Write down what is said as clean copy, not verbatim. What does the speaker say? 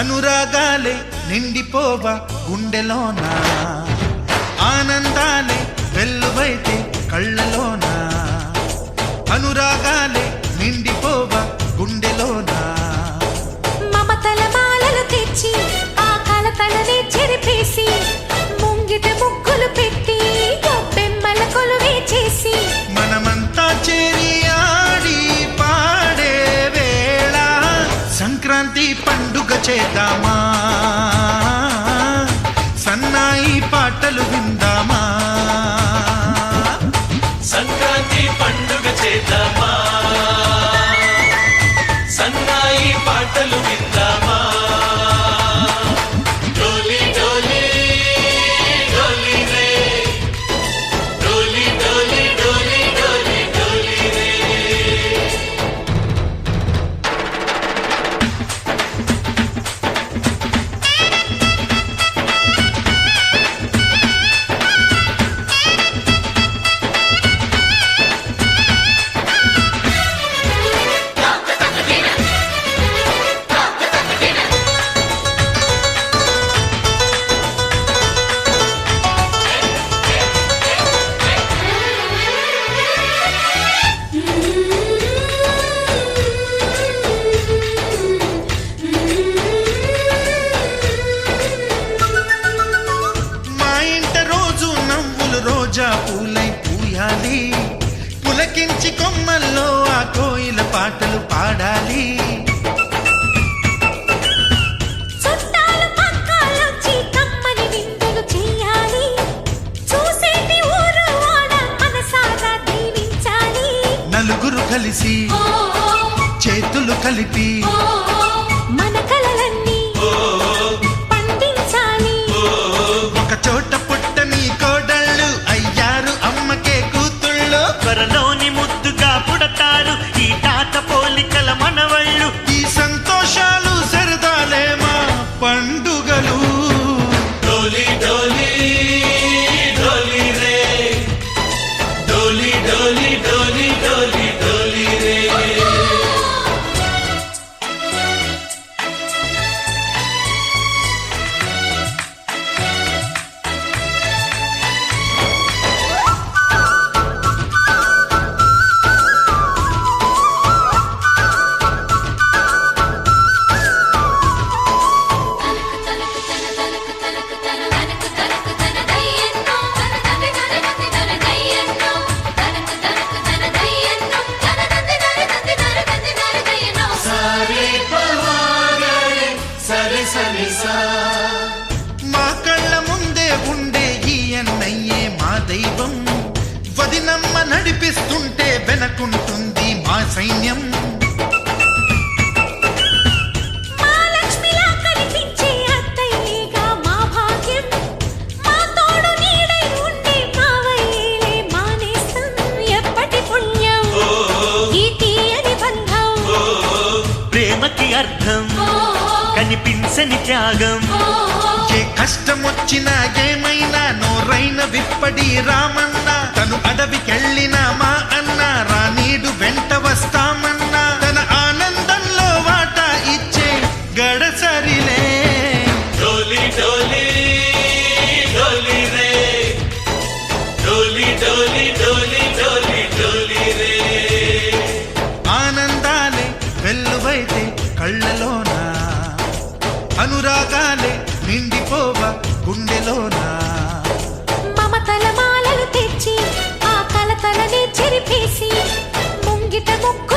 అనురాగాలే నిండిపోవ గుండెలోన, ఆనందాలే వెల్లువైతే కళ్ళలోన. అనురాగాలే నిండిపోవ గుండెలోన, మమతల మాలలు తెచ్చి ఆ కలతలనే చెరిపేసి ముంగిట ముగ్గులు పెట్టి గొప్పెమ్మల కొలువే చేసి మనమంతా చేరి ఆడి పాడే వేళ సంక్రాంతి పండుగ చేద్దామా, సన్నాయి పాటలు విందామా. సంక్రాంతి పండుగ చేద్దామా, సన్నాయి పాటలు విందామా. డోలి డోలి డోలి రే, డోలి డోలి డోలి డోలి డోలి రే. రోజా పూలై పూయాలి, పులకించి కొమ్మల్లో ఆ కోయిల పాటలు పాడాలి. చుట్టాలు పక్కాలొచ్చి కమ్మని విందులు చేయాలి, చూసేటి ఊరు వాడ మనసారా దీవించాలి. నలుగురు కలిసి చేతులు కలిపి మన కలలన్నీ పండించాలి. ఒక చోట పుట్టని కోడళ్ళు అయ్యారు అమ్మకే కూతుళ్ళు, త్వరలోని ముద్దుగా పుడతారు ఈ తాత పోలికల మనవళ్ళు. ఈ సంతోషాలు సరదాలే మా పండుగలు. డోలి డోలి డోలి రే, డోలి డోలి డోలి డోలి డోలి రే. మా కళ్ళ ముందే ఉండే ఈ అన్నయ్యే మా దైవం, వదినమ్మ నడిపిస్తుంటే వెనకుంటుంది మా సైన్యం. మా లక్ష్మిలా కనిపించే అత్తయ్యేగా మా భాగ్యం, మా తోడు నీడై ఉండే మావయ్యేలే మా నేస్తం. ఎప్పటి పుణ్యం ఈ తీయని బంధం, ప్రేమకి అర్థం కనిపించని త్యాగం. ఏ కష్టం వచ్చినా ఏమైనా నోరైన విప్పడి రామన్న, తను అడవికెళ్ళిన మా అన్న రానీడు వెంట వస్తామన్నా. తన ఆనందంలో వాటా ఇచ్చే గడసరిలే. డోలి డోలి డోలి రే, డోలి డోలి డోలి డోలి డోలి రే. ఆనందాలే వెల్లువైతే కళ్ళలోన, అనురాగాలే నిండిపోవ గుండెలోన. మమతల మాలలు తెచ్చి ఆ కలతలనే చెరిపేసి ముంగిట ముగ్గు